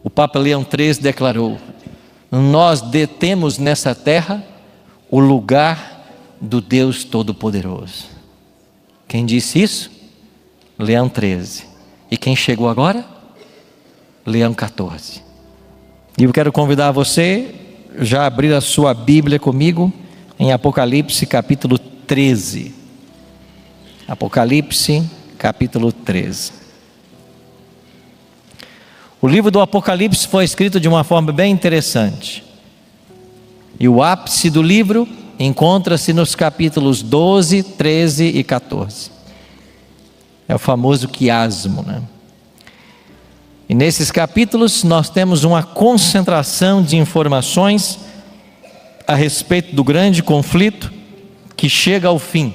o Papa Leão XIII declarou: nós detemos nessa terra o lugar do Deus Todo-Poderoso. Quem disse isso? Leão XIII. E quem chegou agora? Leão XIV. E eu quero convidar você já a abrir a sua Bíblia comigo em Apocalipse capítulo 13. Apocalipse capítulo 13. O livro do Apocalipse foi escrito de uma forma bem interessante. E o ápice do livro encontra-se nos capítulos 12, 13 e 14. É o famoso quiasmo, né? E nesses capítulos nós temos uma concentração de informações a respeito do grande conflito que chega ao fim.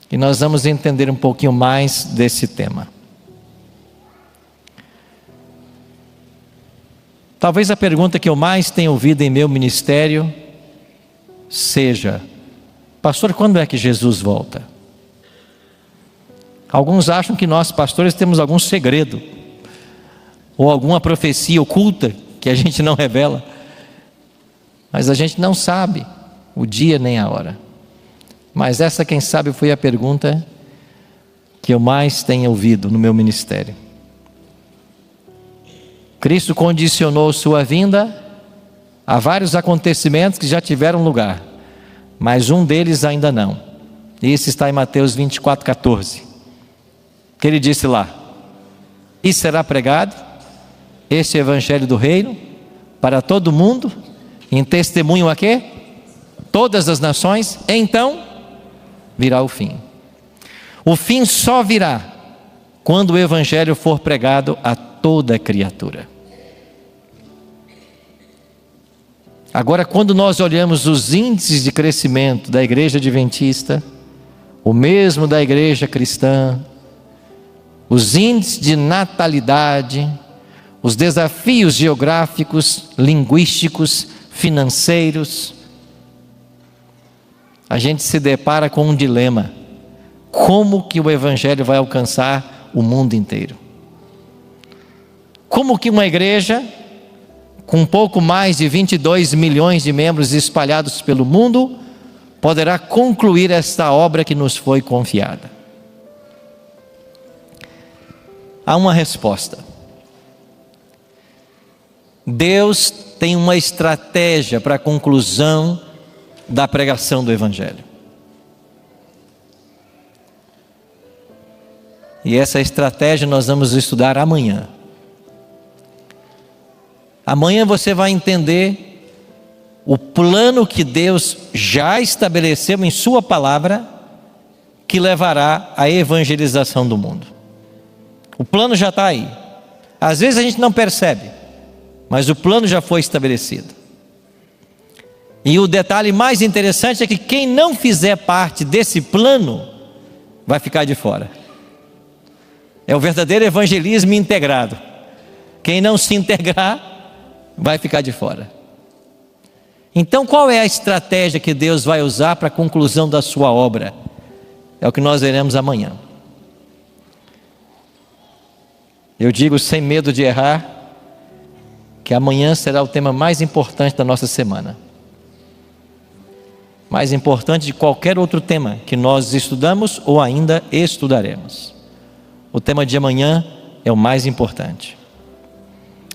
E nós vamos entender um pouquinho mais desse tema. Talvez a pergunta que eu mais tenho ouvido em meu ministério seja: pastor, quando é que Jesus volta? Alguns acham que nós, pastores, temos algum segredo, ou alguma profecia oculta que a gente não revela. Mas a gente não sabe o dia nem a hora. Mas essa, quem sabe, foi a pergunta que eu mais tenho ouvido no meu ministério. Cristo condicionou sua vinda a vários acontecimentos que já tiveram lugar, mas um deles ainda não. Esse está em Mateus 24:14, que ele disse lá: e será pregado este evangelho do reino para todo mundo, em testemunho a quê? Todas as nações, então virá o fim. O fim só virá quando o evangelho for pregado a toda criatura. Agora, quando nós olhamos os índices de crescimento da igreja adventista, o mesmo da igreja cristã, os índices de natalidade, os desafios geográficos, linguísticos, financeiros, a gente se depara com um dilema: como que o evangelho vai alcançar o mundo inteiro? Como que uma igreja com pouco mais de 22 milhões de membros espalhados pelo mundo poderá concluir esta obra que nos foi confiada? Há uma resposta. Deus tem uma estratégia para a conclusão da pregação do evangelho. E essa estratégia nós vamos estudar amanhã. Amanhã você vai entender o plano que Deus já estabeleceu em sua palavra, que levará à evangelização do mundo. O plano já está aí. Às vezes a gente não percebe, mas o plano já foi estabelecido. E o detalhe mais interessante é que quem não fizer parte desse plano vai ficar de fora. É o verdadeiro evangelismo integrado. Quem não se integrar vai ficar de fora. Então, qual é a estratégia que Deus vai usar para a conclusão da sua obra? É o que nós veremos amanhã. Eu digo sem medo de errar que amanhã será o tema mais importante da nossa semana. Mais importante de qualquer outro tema que nós estudamos ou ainda estudaremos. O tema de amanhã é o mais importante.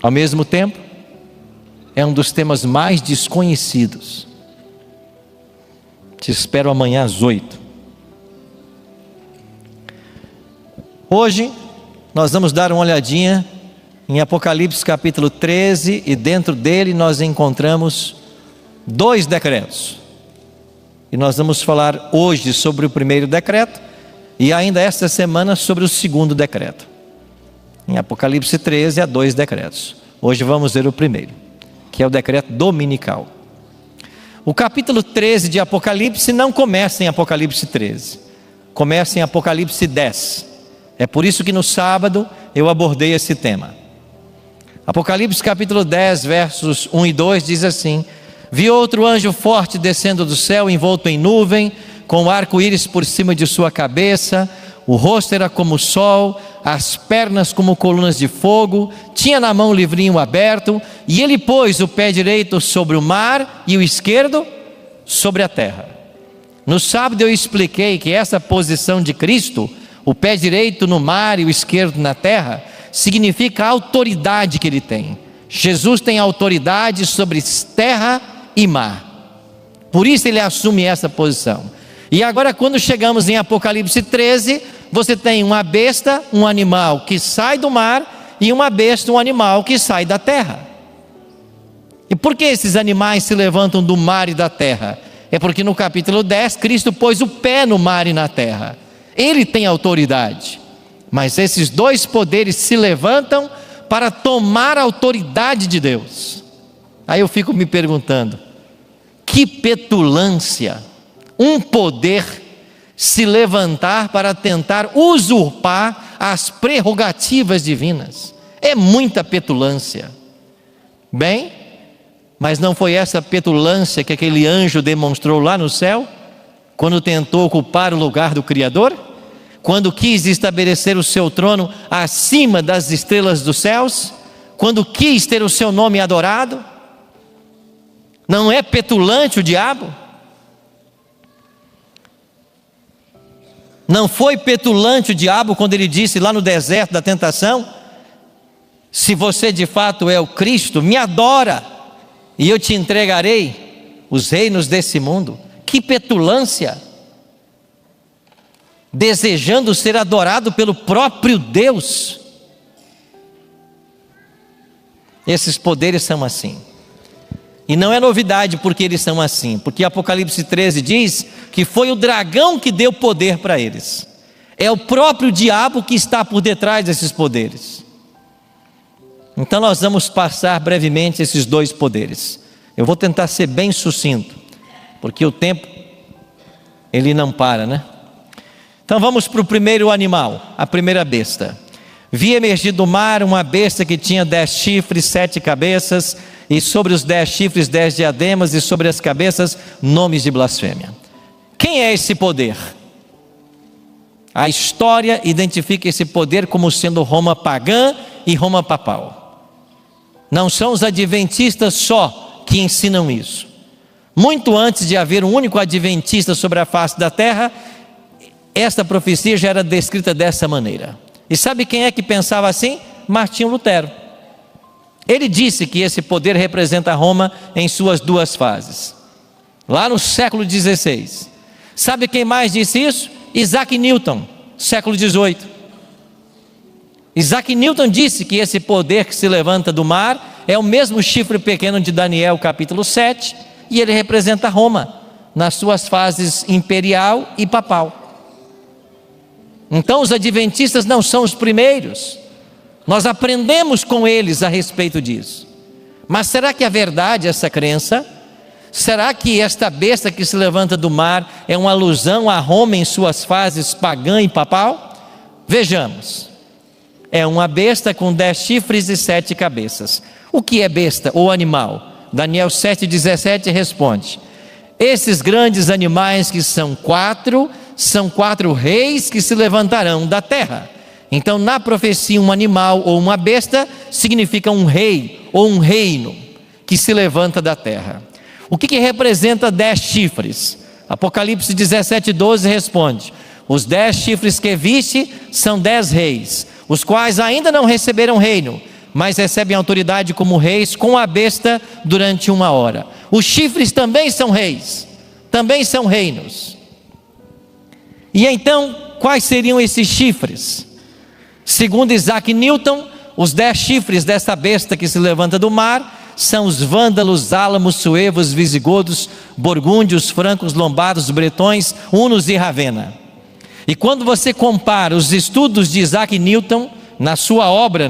Ao mesmo tempo, é um dos temas mais desconhecidos. Te espero amanhã às 8. Hoje, nós vamos dar uma olhadinha em Apocalipse capítulo 13, e dentro dele nós encontramos 2 decretos. E nós vamos falar hoje sobre o primeiro decreto, e ainda esta semana sobre o segundo decreto. Em Apocalipse 13 há 2 decretos. Hoje vamos ver o primeiro, que é o decreto dominical. O capítulo 13 de Apocalipse não começa em Apocalipse 13, começa em Apocalipse 10. É por isso que no sábado eu abordei esse tema. Apocalipse capítulo 10, versos 1 e 2 diz assim: vi outro anjo forte descendo do céu, envolto em nuvem, com um arco-íris por cima de sua cabeça, o rosto era como o sol, as pernas como colunas de fogo, tinha na mão o livrinho aberto, e ele pôs o pé direito sobre o mar e o esquerdo sobre a terra. No sábado eu expliquei que essa posição de Cristo, o pé direito no mar e o esquerdo na terra, significa a autoridade que ele tem. Jesus tem autoridade sobre terra e mar. Por isso ele assume essa posição. E agora, quando chegamos em Apocalipse 13, você tem uma besta, um animal que sai do mar, e uma besta, um animal que sai da terra. E por que esses animais se levantam do mar e da terra? É porque no capítulo 10, Cristo pôs o pé no mar e na terra. Ele tem autoridade. Mas esses dois poderes se levantam para tomar a autoridade de Deus. Aí eu fico me perguntando, que petulância um poder se levantar para tentar usurpar as prerrogativas divinas. É muita petulância. Bem, mas não foi essa petulância que aquele anjo demonstrou lá no céu, quando tentou ocupar o lugar do Criador? Quando quis estabelecer o seu trono acima das estrelas dos céus? Quando quis ter o seu nome adorado? Não é petulante o diabo? Não foi petulante o diabo quando ele disse lá no deserto da tentação: se você de fato é o Cristo, me adora, e eu te entregarei os reinos desse mundo. Que petulância! Desejando ser adorado pelo próprio Deus. Esses poderes são assim. E não é novidade porque eles são assim, porque Apocalipse 13 diz que foi o dragão que deu poder para eles. É o próprio diabo que está por detrás desses poderes. Então nós vamos passar brevemente esses dois poderes. Eu vou tentar ser bem sucinto, porque o tempo, ele não para, né? Então vamos para o primeiro animal, a primeira besta. Vi emergir do mar uma besta que tinha 10 chifres, 7 cabeças, e sobre os 10 chifres 10 diademas, e sobre as cabeças nomes de blasfêmia. Quem é esse poder? A história identifica esse poder como sendo Roma pagã e Roma papal. Não são os adventistas só que ensinam isso. Muito antes de haver um único adventista sobre a face da terra, esta profecia já era descrita dessa maneira. E sabe quem é que pensava assim? Martinho Lutero. Ele disse que esse poder representa Roma em suas duas fases, lá no século XVI. Sabe quem mais disse isso? Isaac Newton, século XVIII. Isaac Newton disse que esse poder que se levanta do mar é o mesmo chifre pequeno de Daniel capítulo 7, e ele representa Roma nas suas fases imperial e papal. Então os adventistas não são os primeiros. Nós aprendemos com eles a respeito disso. Mas será que é verdade essa crença? Será que esta besta que se levanta do mar é uma alusão a Roma em suas fases pagã e papal? Vejamos. É uma besta com 10 chifres e 7 cabeças. O que é besta ou animal? Daniel 7,17 responde: esses grandes animais que são 4 reis que se levantarão da terra. Então na profecia um animal ou uma besta significa um rei ou um reino que se levanta da terra. O que representa 10 chifres? Apocalipse 17,12 responde: os 10 chifres que viste são 10 reis, os quais ainda não receberam reino, mas recebem autoridade como reis com a besta durante 1 hora. Os chifres também são reis, também são reinos. E então, quais seriam esses chifres? Segundo Isaac Newton, os 10 chifres dessa besta que se levanta do mar são os vândalos, álamos, suevos, visigodos, burgúndios, francos, lombardos, bretões, hunos e Ravenna. E quando você compara os estudos de Isaac Newton na sua obra,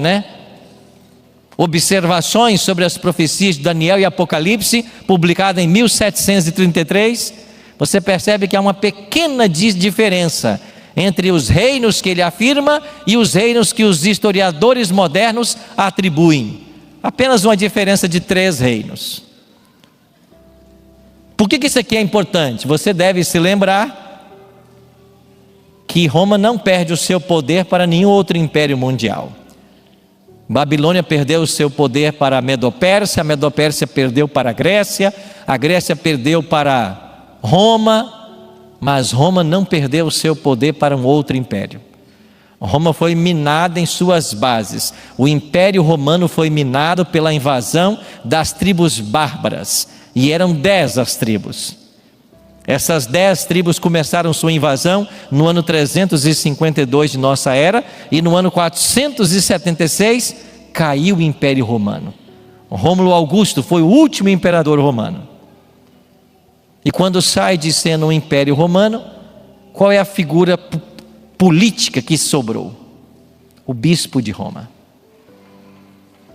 Observações sobre as profecias de Daniel e Apocalipse, publicada em 1733, você percebe que há uma pequena diferença entre os reinos que ele afirma e os reinos que os historiadores modernos atribuem. Apenas uma diferença de 3 reinos. Por que isso aqui é importante? Você deve se lembrar que Roma não perde o seu poder para nenhum outro império mundial. Babilônia perdeu o seu poder para a Medo-Pérsia perdeu para a Grécia perdeu para Roma, mas Roma não perdeu o seu poder para um outro império. Roma foi minada em suas bases. O Império Romano foi minado pela invasão das tribos bárbaras, e eram 10 as tribos. Essas 10 tribos começaram sua invasão no ano 352 de nossa era, e no ano 476 caiu o Império Romano. Rômulo Augusto foi o último imperador romano. E quando sai de cena o Império Romano, qual é a figura política que sobrou? O bispo de Roma.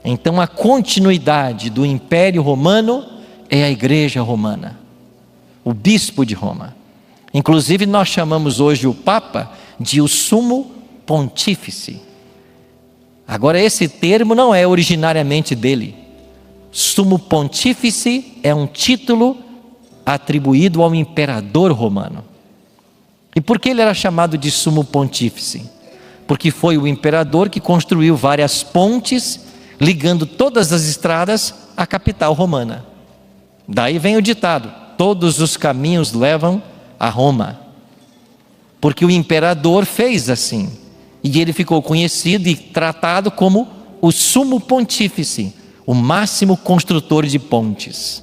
Então a continuidade do Império Romano é a Igreja Romana, o bispo de Roma. Inclusive nós chamamos hoje o Papa de o Sumo Pontífice. Agora esse termo não é originariamente dele. Sumo Pontífice é um título atribuído ao imperador romano. E por que ele era chamado de Sumo Pontífice? Porque foi o imperador que construiu várias pontes, ligando todas as estradas à capital romana. Daí vem o ditado: todos os caminhos levam a Roma. Porque o imperador fez assim, e ele ficou conhecido e tratado como o Sumo Pontífice, o máximo construtor de pontes.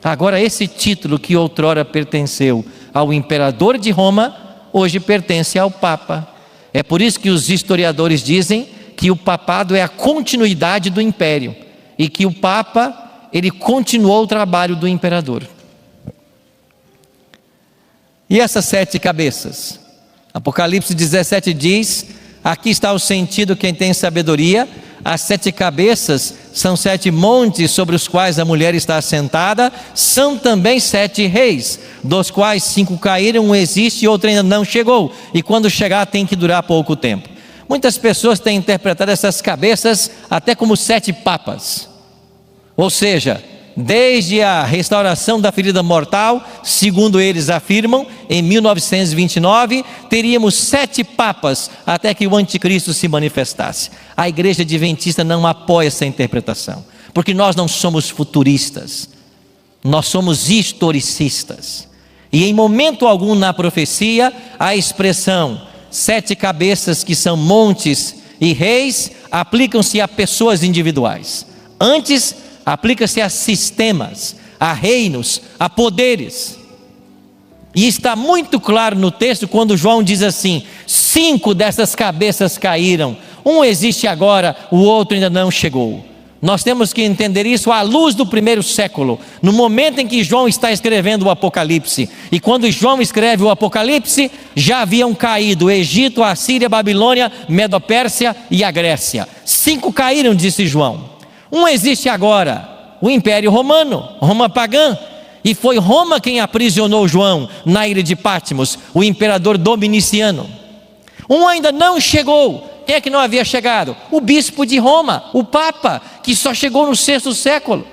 Agora esse título que outrora pertenceu ao imperador de Roma, hoje pertence ao Papa. É por isso que os historiadores dizem que o papado é a continuidade do império, e que o Papa, ele continuou o trabalho do imperador. E essas 7 cabeças? Apocalipse 17 diz: aqui está o sentido, quem tem sabedoria. As 7 cabeças são 7 montes sobre os quais a mulher está assentada, são também 7 reis, dos quais 5 caíram, um existe e outro ainda não chegou, e quando chegar tem que durar pouco tempo. Muitas pessoas têm interpretado essas cabeças até como 7 papas, ou seja, desde a restauração da ferida mortal, segundo eles afirmam, em 1929, teríamos 7 papas até que o anticristo se manifestasse. A igreja adventista não apoia essa interpretação, porque nós não somos futuristas, nós somos historicistas. E em momento algum na profecia, a expressão 7 cabeças, que são montes e reis, aplicam-se a pessoas individuais. Antes, aplica-se a sistemas, a reinos, a poderes. E está muito claro no texto quando João diz assim: 5 dessas cabeças caíram, um existe agora, o outro ainda não chegou. Nós temos que entender isso à luz do primeiro século, no momento em que João está escrevendo o Apocalipse. E quando João escreve o Apocalipse, já haviam caído o Egito, a Síria, a Babilônia, Medo-Pérsia e a Grécia. 5 caíram, disse João. Um existe agora, o Império Romano, Roma pagã, e foi Roma quem aprisionou João na ilha de Patmos, o imperador Dominiciano. Um ainda não chegou. Quem é que não havia chegado? O bispo de Roma, o Papa, que só chegou no 6º século.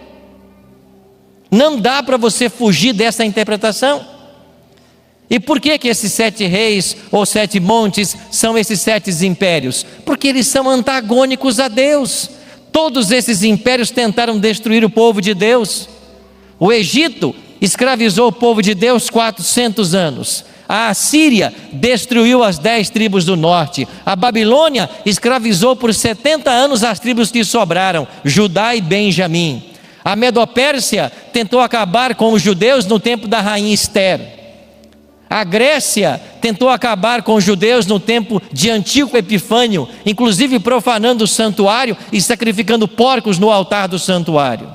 Não dá para você fugir dessa interpretação. E por que esses 7 reis ou 7 montes são esses 7 impérios? Porque eles são antagônicos a Deus. Todos esses impérios tentaram destruir o povo de Deus. O Egito escravizou o povo de Deus 400 anos. A Assíria destruiu as 10 tribos do norte. A Babilônia escravizou por 70 anos as tribos que sobraram, Judá e Benjamim. A Medo-Pérsia tentou acabar com os judeus no tempo da rainha Ester. A Grécia tentou acabar com os judeus no tempo de Antíoco Epifânio, inclusive profanando o santuário e sacrificando porcos no altar do santuário.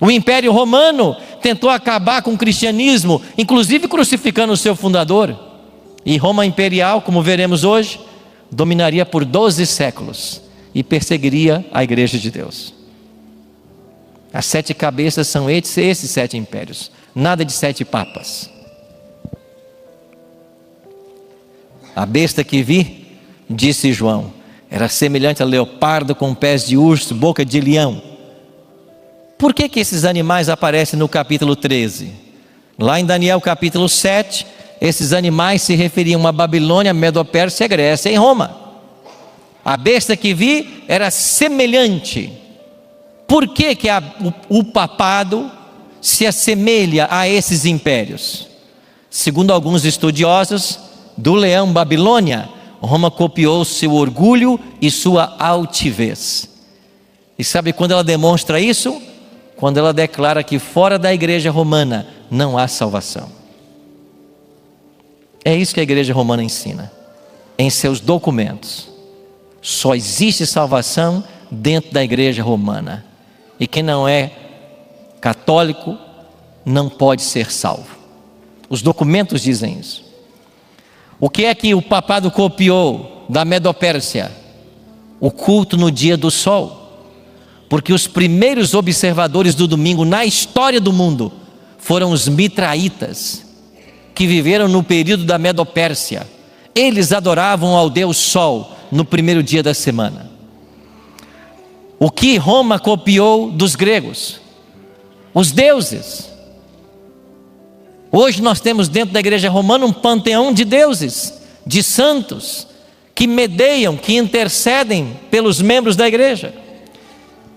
O Império Romano tentou acabar com o cristianismo, inclusive crucificando o seu fundador. E Roma Imperial, como veremos hoje, dominaria por 12 séculos e perseguiria a igreja de Deus. As 7 cabeças são esses 7 impérios, nada de 7 papas. A besta que vi, disse João, era semelhante a leopardo com pés de urso, boca de leão. Por que esses animais aparecem no capítulo 13? Lá em Daniel capítulo 7, esses animais se referiam a Babilônia, Medo-Pérsia, Grécia e Roma. A besta que vi era semelhante. Por que o papado se assemelha a esses impérios? Segundo alguns estudiosos, do leão Babilônia, Roma copiou seu orgulho e sua altivez. E sabe quando ela demonstra isso? Quando ela declara que fora da igreja romana não há salvação. É isso que a igreja romana ensina em seus documentos. Só existe salvação dentro da igreja romana. E quem não é católico não pode ser salvo. Os documentos dizem isso. O que é que o papado copiou da Medo-Pérsia? O culto no dia do sol. Porque os primeiros observadores do domingo na história do mundo foram os mitraítas, que viveram no período da Medo-Pérsia. Eles adoravam ao Deus Sol no primeiro dia da semana. O que Roma copiou dos gregos? Os deuses. Hoje nós temos dentro da igreja romana um panteão de deuses, de santos, que medeiam, que intercedem pelos membros da igreja.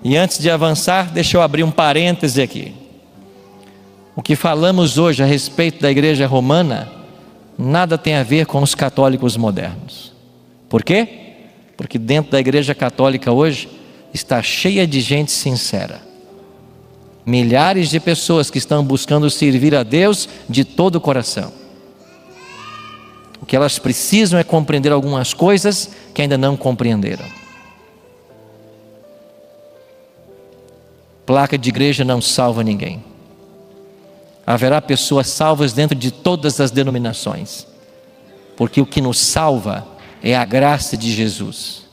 E antes de avançar, deixa eu abrir um parêntese aqui. O que falamos hoje a respeito da igreja romana, nada tem a ver com os católicos modernos. Por quê? Porque dentro da igreja católica hoje, está cheia de gente sincera. Milhares de pessoas que estão buscando servir a Deus de todo o coração. O que elas precisam é compreender algumas coisas que ainda não compreenderam. Placa de igreja não salva ninguém. Haverá pessoas salvas dentro de todas as denominações, porque o que nos salva é a graça de Jesus.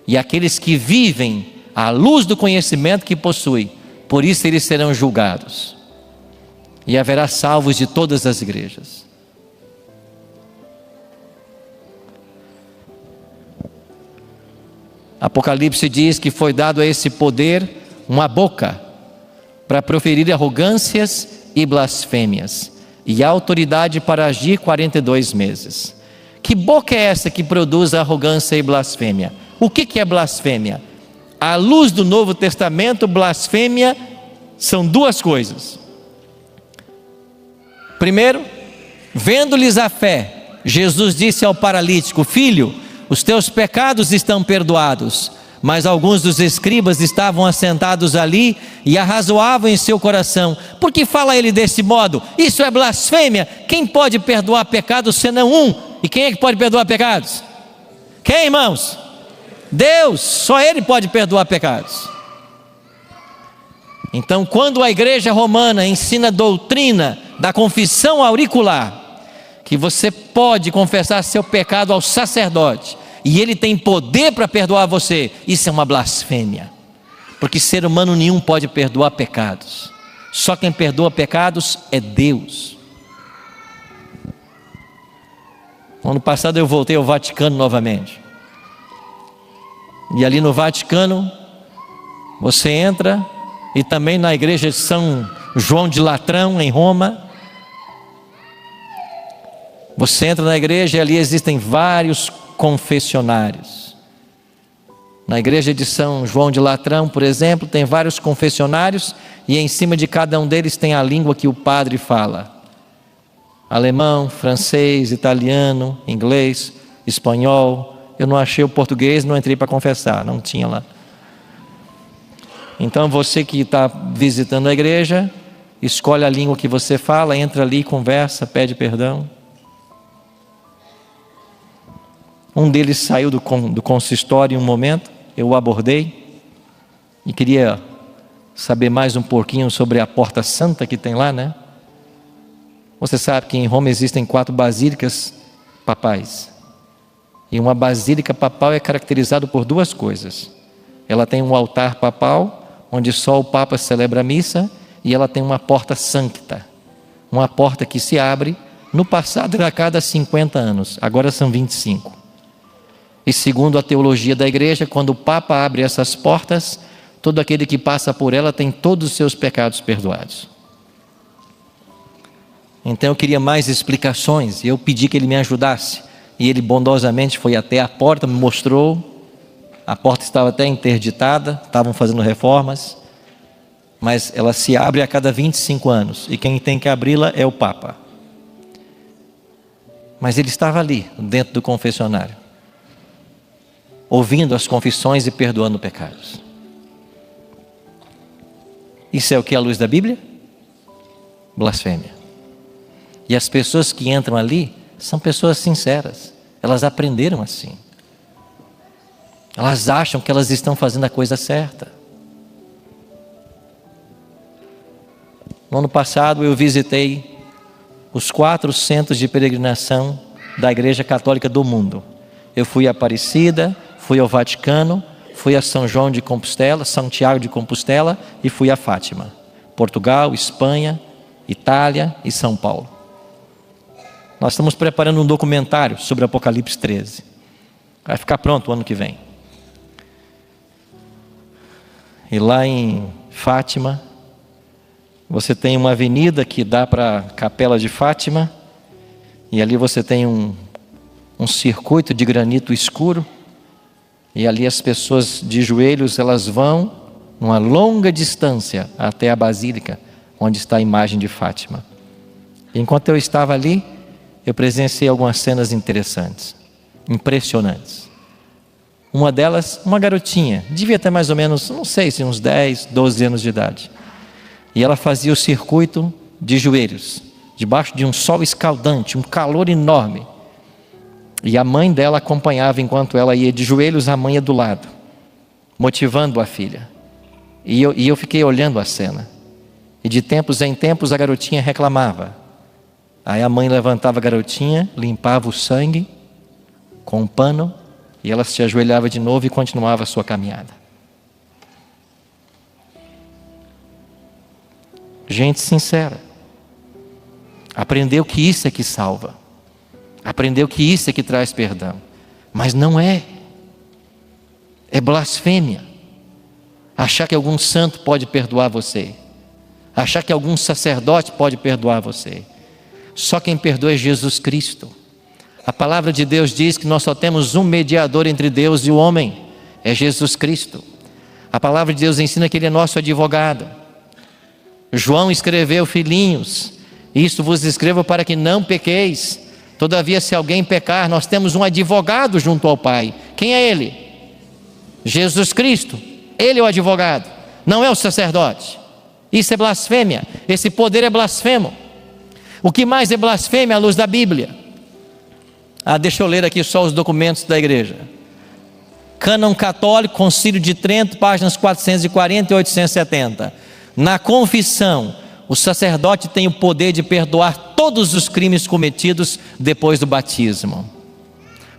E aqueles que vivem à luz do conhecimento que possuem, por isso eles serão julgados. E haverá salvos de todas as igrejas. Apocalipse diz que foi dado a esse poder uma boca para proferir arrogâncias e blasfêmias, e autoridade para agir 42 meses. Que boca é essa que produz arrogância e blasfêmia? O que é blasfêmia? À luz do Novo Testamento, blasfêmia são duas coisas. Primeiro, vendo-lhes a fé, Jesus disse ao paralítico: filho, os teus pecados estão perdoados. Mas alguns dos escribas estavam assentados ali e arrazoavam em seu coração: por que fala ele desse modo? Isso é blasfêmia. Quem pode perdoar pecados senão um? E quem é que pode perdoar pecados? Quem, irmãos? Deus. Só Ele pode perdoar pecados. Então, quando a igreja romana ensina a doutrina da confissão auricular, que você pode confessar seu pecado ao sacerdote, e ele tem poder para perdoar você, isso é uma blasfêmia. Porque ser humano nenhum pode perdoar pecados. Só quem perdoa pecados é Deus. Ano passado eu voltei ao Vaticano novamente. E ali no Vaticano, você entra, e também na igreja de São João de Latrão, em Roma. Você entra na igreja e ali existem vários confessionários. Na igreja de São João de Latrão, por exemplo, tem vários confessionários, e em cima de cada um deles tem a língua que o padre fala: alemão, francês, italiano, inglês, espanhol. Eu não achei o português, não entrei para confessar, não tinha lá. Então você que está visitando a igreja, escolhe a língua que você fala, entra ali, conversa, pede perdão. Um deles saiu do consistório em um momento, eu o abordei e queria saber mais um pouquinho sobre a Porta Santa que tem lá, né? Você sabe que em Roma existem 4 basílicas papais. E uma basílica papal é caracterizada por 2 coisas. Ela tem um altar papal, onde só o Papa celebra a missa, e ela tem uma porta sancta, uma porta que se abre. No passado era a cada 50 anos, agora são 25. E segundo a teologia da igreja, quando o Papa abre essas portas, todo aquele que passa por ela tem todos os seus pecados perdoados. Então eu queria mais explicações, e eu pedi que ele me ajudasse. E ele bondosamente foi até a porta, me mostrou. A porta estava até interditada, estavam fazendo reformas, mas ela se abre a cada 25 anos, e quem tem que abri-la é o Papa. Mas ele estava ali, dentro do confessionário, ouvindo as confissões e perdoando pecados. Isso é o que é a luz da Bíblia? Blasfêmia. E as pessoas que entram ali são pessoas sinceras. Elas aprenderam assim. Elas acham que elas estão fazendo a coisa certa. No ano passado eu visitei os 4 centros de peregrinação da Igreja Católica do mundo. Eu fui a Aparecida, fui ao Vaticano, fui a São João de Compostela, Santiago de Compostela e fui a Fátima. Portugal, Espanha, Itália e São Paulo. Nós estamos preparando um documentário sobre Apocalipse 13. Vai ficar pronto o ano que vem. E lá em Fátima, você tem uma avenida que dá para a Capela de Fátima, e ali você tem um circuito de granito escuro, e ali as pessoas de joelhos, elas vão uma longa distância até a Basílica, onde está a imagem de Fátima. E enquanto eu estava ali, eu presenciei algumas cenas interessantes, impressionantes. Uma delas, uma garotinha, devia ter mais ou menos, não sei se uns 10, 12 anos de idade. E ela fazia o circuito de joelhos, debaixo de um sol escaldante, um calor enorme. E a mãe dela acompanhava enquanto ela ia de joelhos, a mãe ia do lado, motivando a filha. E eu fiquei olhando a cena. E de tempos em tempos a garotinha reclamava. Aí a mãe levantava a garotinha, limpava o sangue com um pano, e ela se ajoelhava de novo e continuava a sua caminhada. Gente sincera. Aprendeu que isso é que salva. Aprendeu que isso é que traz perdão. Mas não é. É blasfêmia. Achar que algum santo pode perdoar você. Achar que algum sacerdote pode perdoar você. Só quem perdoa é Jesus Cristo. A palavra de Deus diz que nós só temos um mediador entre Deus e o homem. É Jesus Cristo. A palavra de Deus ensina que Ele é nosso advogado. João escreveu: filhinhos, isto vos escrevo para que não pequeis. Todavia, se alguém pecar, nós temos um advogado junto ao Pai. Quem é Ele? Jesus Cristo. Ele é o advogado, não é o sacerdote. Isso é blasfêmia. Esse poder é blasfemo. O que mais é blasfêmia à luz da Bíblia? Deixa eu ler aqui só os documentos da igreja. Cânon Católico, Concílio de Trento, páginas 440 e 870. Na confissão, o sacerdote tem o poder de perdoar todos os crimes cometidos depois do batismo.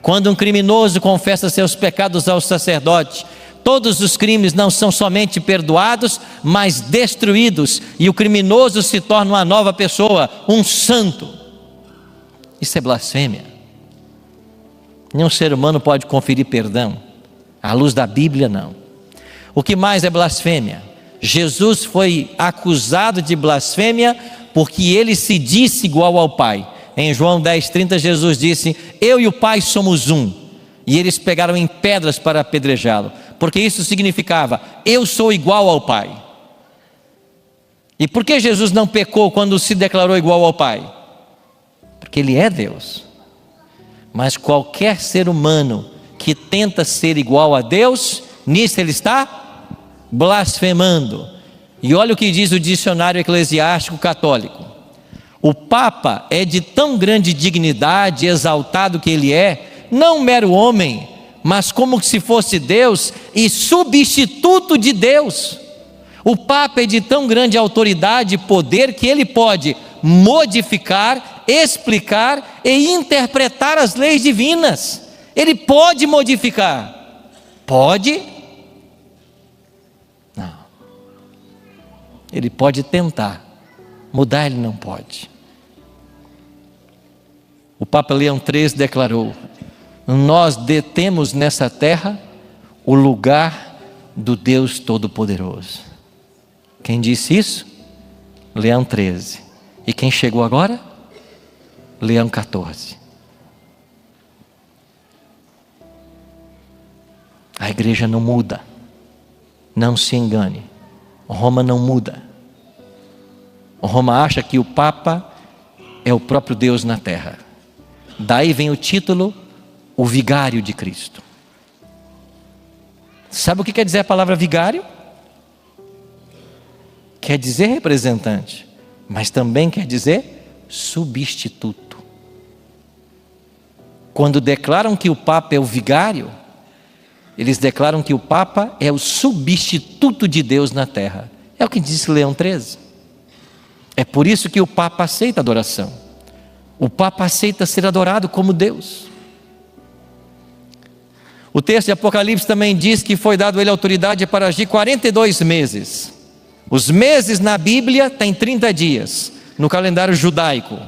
Quando um criminoso confessa seus pecados ao sacerdote, todos os crimes não são somente perdoados, mas destruídos, e o criminoso se torna uma nova pessoa, um santo. Isso é blasfêmia. Nenhum ser humano pode conferir perdão. À luz da Bíblia, não. O que mais é blasfêmia? Jesus foi acusado de blasfêmia porque ele se disse igual ao Pai. Em João 10:30, Jesus disse: eu e o Pai somos um. E eles pegaram em pedras para apedrejá-lo, porque isso significava: eu sou igual ao Pai. E por que Jesus não pecou quando se declarou igual ao Pai? Porque Ele é Deus. Mas qualquer ser humano que tenta ser igual a Deus, nisso ele está blasfemando. E olha o que diz o dicionário eclesiástico católico: o Papa é de tão grande dignidade, exaltado que ele é, não mero homem, mas como se fosse Deus e substituto de Deus. O Papa é de tão grande autoridade e poder que ele pode modificar, explicar e interpretar as leis divinas. Ele pode modificar. Pode? Não. Ele pode tentar. Mudar ele não pode. O Papa Leão XIII declarou: nós detemos nessa terra o lugar do Deus Todo-Poderoso. Quem disse isso? Leão XIII. E quem chegou agora? Leão 14. A igreja não muda. Não se engane. Roma não muda. Roma acha que o Papa é o próprio Deus na terra. Daí vem o título, o vigário de Cristo. Sabe o que quer dizer a palavra vigário? Quer dizer representante, mas também quer dizer substituto. Quando declaram que o Papa é o vigário, eles declaram que o Papa é o substituto de Deus na terra. É o que disse Leão 13. É por isso que o Papa aceita adoração. O Papa aceita ser adorado como Deus. O texto de Apocalipse também diz que foi dado a ele autoridade para agir 42 meses. Os meses na Bíblia têm 30 dias, no calendário judaico.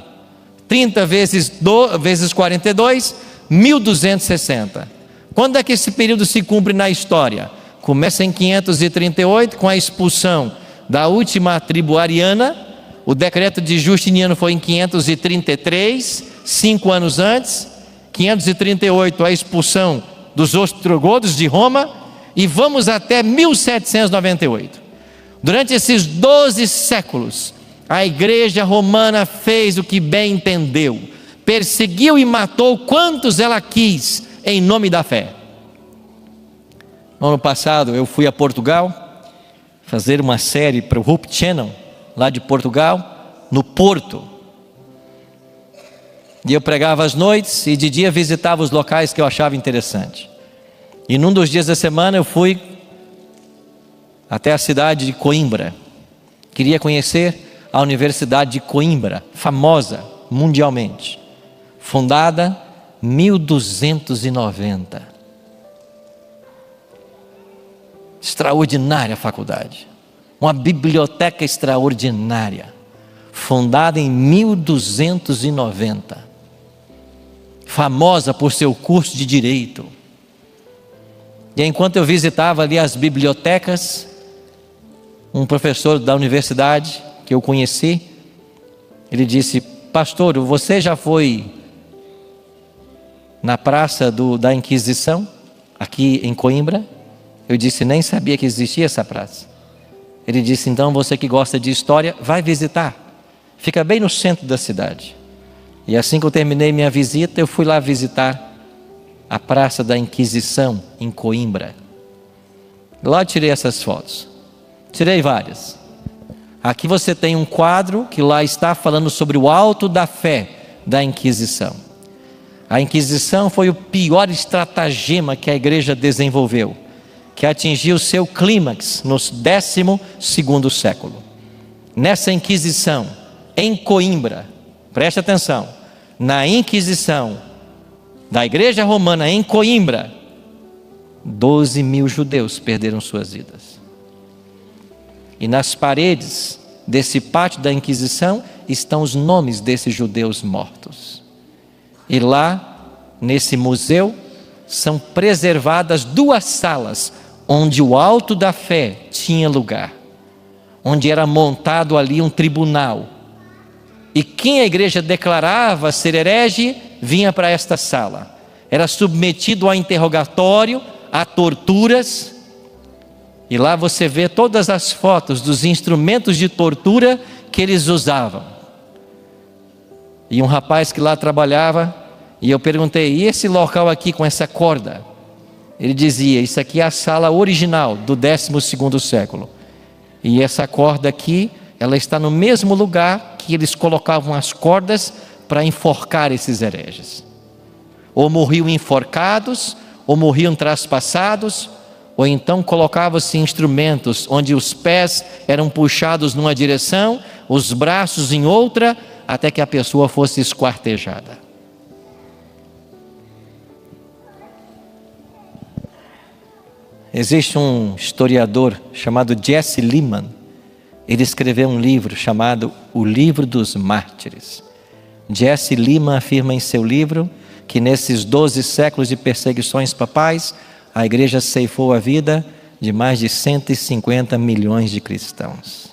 30 vezes 42, 1260. Quando é que esse período se cumpre na história? Começa em 538, com a expulsão da última tribo ariana. O decreto de Justiniano foi em 533, 5 anos antes. 538, a expulsão dos ostrogodos de Roma. E vamos até 1798. Durante esses 12 séculos, a igreja romana fez o que bem entendeu. Perseguiu e matou quantos ela quis, em nome da fé. No ano passado eu fui a Portugal fazer uma série para o Hope Channel, lá de Portugal, no Porto. E eu pregava às noites e de dia visitava os locais que eu achava interessante. E num dos dias da semana eu fui até a cidade de Coimbra. Queria conhecer a Universidade de Coimbra, famosa mundialmente, fundada em 1290. Extraordinária faculdade, uma biblioteca extraordinária, fundada em 1290, famosa por seu curso de direito. E enquanto eu visitava ali as bibliotecas, um professor da universidade que eu conheci, ele disse: pastor, você já foi na praça da Inquisição, aqui em Coimbra? Eu disse: nem sabia que existia essa praça. Ele disse: então você que gosta de história, vai visitar, fica bem no centro da cidade. E assim que eu terminei minha visita, eu fui lá visitar a Praça da Inquisição em Coimbra. Lá tirei essas fotos, tirei várias. Aqui você tem um quadro que lá está falando sobre o alto da fé da Inquisição. A Inquisição foi o pior estratagema que a igreja desenvolveu, que atingiu seu clímax no 12º século. Nessa Inquisição, em Coimbra, preste atenção, na Inquisição da igreja romana em Coimbra, 12 mil judeus perderam suas vidas. E nas paredes desse pátio da Inquisição estão os nomes desses judeus mortos. E lá, nesse museu, são preservadas 2 salas onde o alto da fé tinha lugar, onde era montado ali um tribunal. E quem a igreja declarava ser herege, vinha para esta sala. Era submetido a interrogatório, a torturas. E lá você vê todas as fotos dos instrumentos de tortura que eles usavam. E um rapaz que lá trabalhava, e eu perguntei: e esse local aqui com essa corda? Ele dizia: isso aqui é a sala original do 12º século. E essa corda aqui, ela está no mesmo lugar que eles colocavam as cordas para enforcar esses hereges. Ou morriam enforcados, ou morriam traspassados, ou então colocavam-se instrumentos onde os pés eram puxados numa direção, os braços em outra, até que a pessoa fosse esquartejada. Existe um historiador chamado Jesse Lehman. Ele escreveu um livro chamado O Livro dos Mártires. Jesse Lehman afirma em seu livro que nesses 12 séculos de perseguições papais, a igreja ceifou a vida de mais de 150 milhões de cristãos.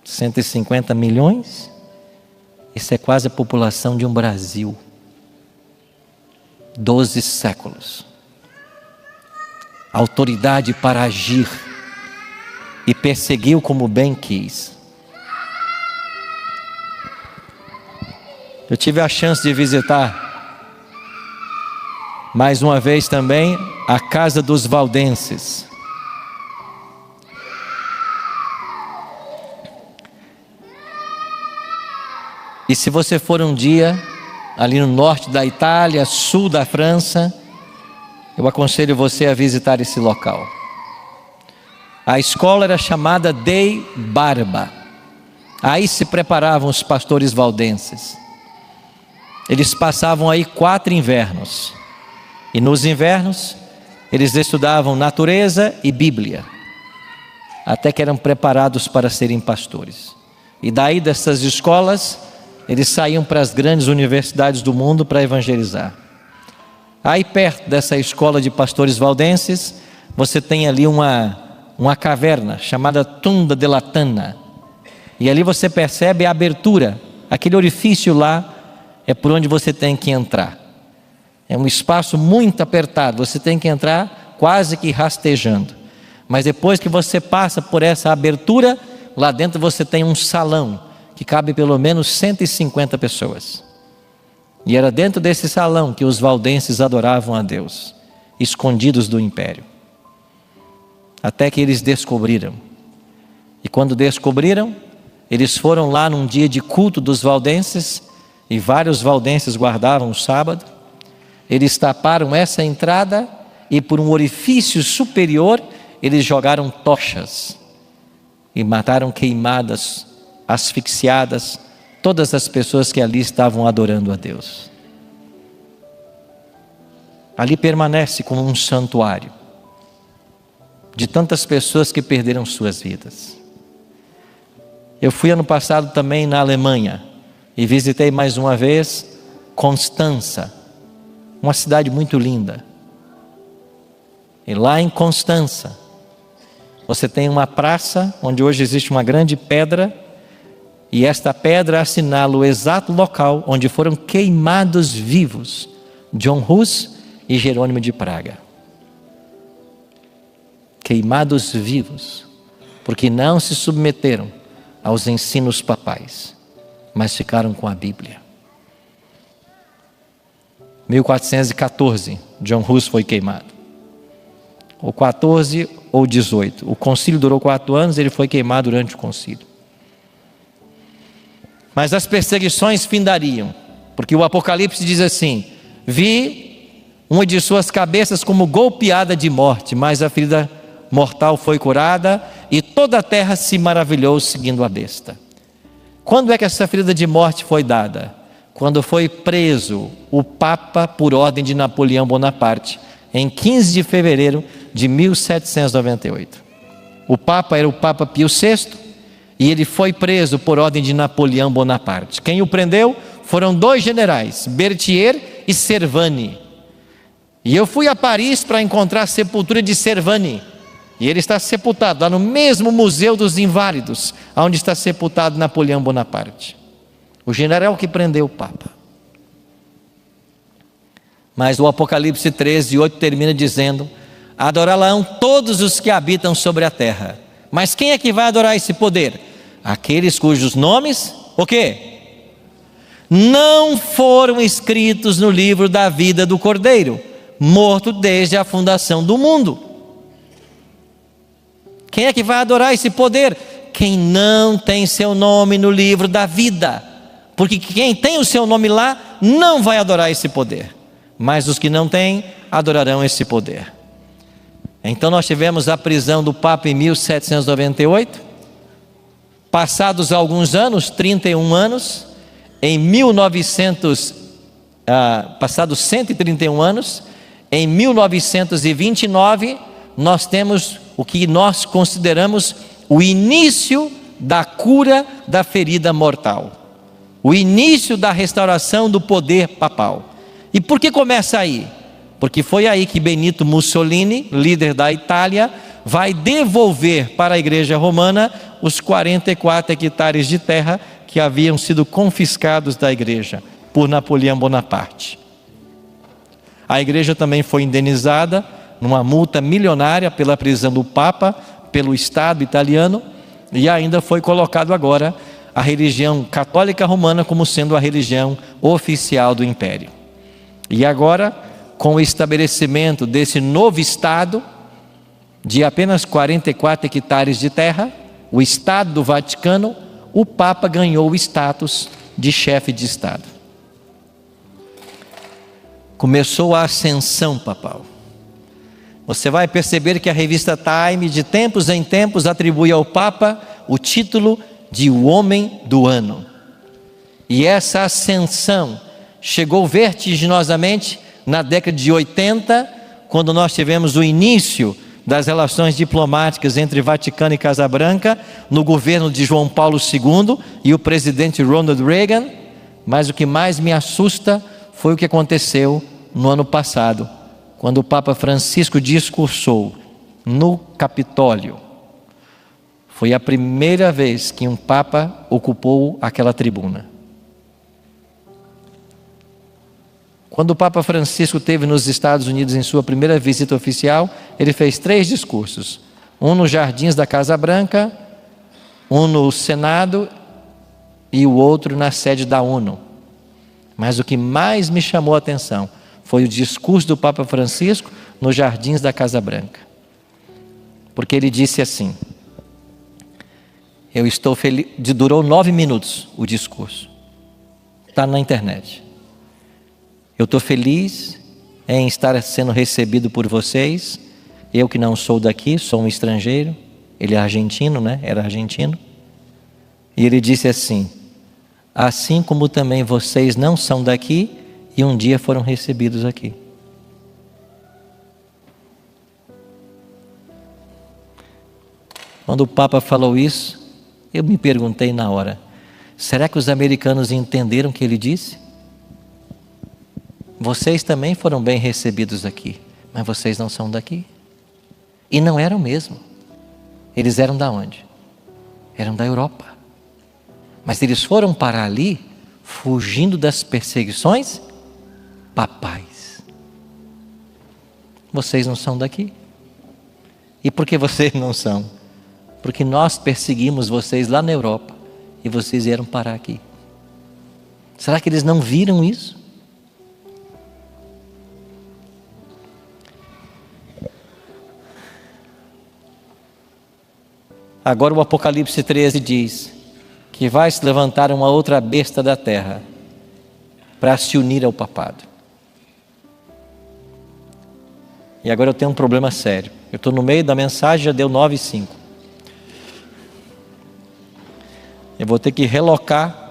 150 milhões Isso é quase a população de um Brasil. 12 séculos. Autoridade para agir. E perseguiu como bem quis. Eu tive a chance de visitar mais uma vez também a casa dos valdenses. E se você for um dia ali no norte da Itália, sul da França, eu aconselho você a visitar esse local. A escola era chamada Dei Barba. Aí se preparavam os pastores valdenses. Eles passavam aí 4 invernos. E nos invernos, eles estudavam natureza e Bíblia. Até que eram preparados para serem pastores. E daí dessas escolas, eles saíam para as grandes universidades do mundo para evangelizar. Aí perto dessa escola de pastores valdenses, você tem ali uma caverna chamada Tunda della Tana. E ali você percebe a abertura, aquele orifício lá é por onde você tem que entrar. É um espaço muito apertado, você tem que entrar quase que rastejando. Mas depois que você passa por essa abertura, lá dentro você tem um salão que cabe pelo menos 150 pessoas. E era dentro desse salão que os valdenses adoravam a Deus, escondidos do império. Até que eles descobriram. E quando descobriram, eles foram lá num dia de culto dos valdenses, e vários valdenses guardavam o sábado. Eles taparam essa entrada e por um orifício superior, eles jogaram tochas e mataram queimadas, asfixiadas, todas as pessoas que ali estavam adorando a Deus. Ali permanece como um santuário de tantas pessoas que perderam suas vidas. Eu fui ano passado também na Alemanha e visitei mais uma vez Constança, uma cidade muito linda. E lá em Constança, você tem uma praça onde hoje existe uma grande pedra, e esta pedra assinala o exato local onde foram queimados vivos John Hus e Jerônimo de Praga. Queimados vivos, porque não se submeteram aos ensinos papais, mas ficaram com a Bíblia. 1414, John Hus foi queimado. Ou 14 ou 18. O concílio durou 4 anos, ele foi queimado durante o concílio. Mas as perseguições findariam, porque o Apocalipse diz assim: vi uma de suas cabeças como golpeada de morte, mas a ferida mortal foi curada, e toda a terra se maravilhou seguindo a besta. Quando é que essa ferida de morte foi dada? Quando foi preso o Papa por ordem de Napoleão Bonaparte, em 15 de fevereiro de 1798. O Papa era o Papa Pio VI, e ele foi preso por ordem de Napoleão Bonaparte. Quem o prendeu foram 2 generais, Berthier e Servani. E eu fui a Paris para encontrar a sepultura de Servani, e ele está sepultado lá no mesmo Museu dos Inválidos, onde está sepultado Napoleão Bonaparte, o general que prendeu o Papa. Mas o Apocalipse 13:8 termina dizendo: adorá-lo-ão todos os que habitam sobre a terra. Mas quem é que vai adorar esse poder? Aqueles cujos nomes, o quê? Não foram escritos no livro da vida do Cordeiro, morto desde a fundação do mundo. Quem é que vai adorar esse poder? Quem não tem seu nome no livro da vida, porque quem tem o seu nome lá não vai adorar esse poder, mas os que não têm adorarão esse poder. Então nós tivemos a prisão do Papa em 1798, passados alguns anos, 31 anos, passados 131 anos, em 1929, nós temos o que nós consideramos o início da cura da ferida mortal, o início da restauração do poder papal. E por que começa aí? Porque foi aí que Benito Mussolini, líder da Itália, vai devolver para a Igreja Romana os 44 hectares de terra que haviam sido confiscados da igreja por Napoleão Bonaparte. A igreja também foi indenizada numa multa milionária pela prisão do Papa, pelo Estado italiano, e ainda foi colocado agora a religião católica romana como sendo a religião oficial do império. E agora, com o estabelecimento desse novo Estado, de apenas 44 hectares de terra, o Estado do Vaticano, o Papa ganhou o status de chefe de Estado. Começou a ascensão papal. Você vai perceber que a revista Time, de tempos em tempos, atribui ao Papa o título de o Homem do Ano. E essa ascensão chegou vertiginosamente na década de 80, quando nós tivemos o início das relações diplomáticas entre Vaticano e Casa Branca, no governo de João Paulo II e o presidente Ronald Reagan. Mas o que mais me assusta foi o que aconteceu no ano passado, quando o Papa Francisco discursou no Capitólio. Foi a primeira vez que um Papa ocupou aquela tribuna. Quando o Papa Francisco esteve nos Estados Unidos em sua primeira visita oficial, ele fez 3 discursos. Um nos jardins da Casa Branca, um no Senado e o outro na sede da ONU. Mas o que mais me chamou a atenção foi o discurso do Papa Francisco nos jardins da Casa Branca. Porque ele disse assim: eu estou feliz. Durou 9 minutos o discurso. Está na internet. Eu estou feliz em estar sendo recebido por vocês. Eu que não sou daqui, sou um estrangeiro. Ele é argentino, né? Era argentino. E ele disse assim: assim como também vocês não são daqui e um dia foram recebidos aqui. Quando o Papa falou isso, eu me perguntei na hora: será que os americanos entenderam o que ele disse? Vocês também foram bem recebidos aqui, mas vocês não são daqui. E não eram mesmo. Eles eram da onde? Eram da Europa. Mas eles foram para ali, fugindo das perseguições papais. Vocês não são daqui. E por que vocês não são? Porque nós perseguimos vocês lá na Europa e vocês vieram parar aqui. Será que eles não viram isso? Agora o Apocalipse 13 diz que vai se levantar uma outra besta da terra para se unir ao papado. E agora eu tenho um problema sério. Eu estou no meio da mensagem, já deu 9:05. Eu vou ter que relocar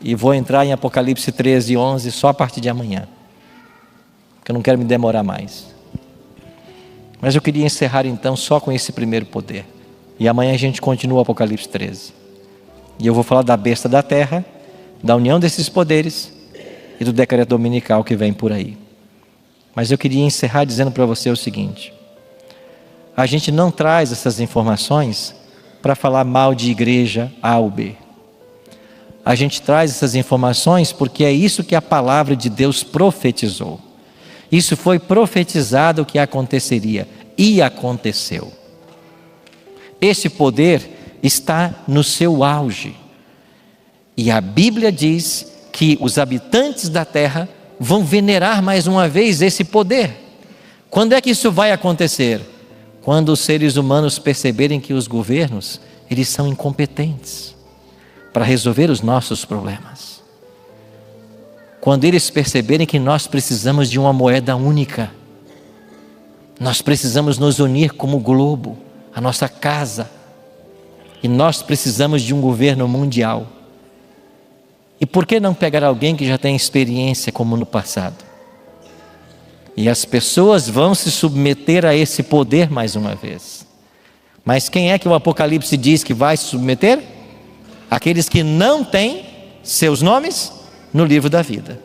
e vou entrar em Apocalipse 13:11 só a partir de amanhã, porque eu não quero me demorar mais. Mas eu queria encerrar então só com esse primeiro poder. E amanhã a gente continua o Apocalipse 13. E eu vou falar da besta da terra, da união desses poderes e do decreto dominical que vem por aí. Mas eu queria encerrar dizendo para você o seguinte: a gente não traz essas informações para falar mal de igreja A ou B. A gente traz essas informações porque é isso que a palavra de Deus profetizou. Isso foi profetizado que aconteceria e aconteceu. Esse poder está no seu auge. E a Bíblia diz que os habitantes da terra vão venerar mais uma vez esse poder. Quando é que isso vai acontecer? Quando os seres humanos perceberem que os governos, eles são incompetentes para resolver os nossos problemas. Quando eles perceberem que nós precisamos de uma moeda única. Nós precisamos nos unir como globo, a nossa casa. E nós precisamos de um governo mundial. E por que não pegar alguém que já tem experiência como no passado? E as pessoas vão se submeter a esse poder mais uma vez. Mas quem é que o Apocalipse diz que vai se submeter? Aqueles que não têm seus nomes no livro da vida.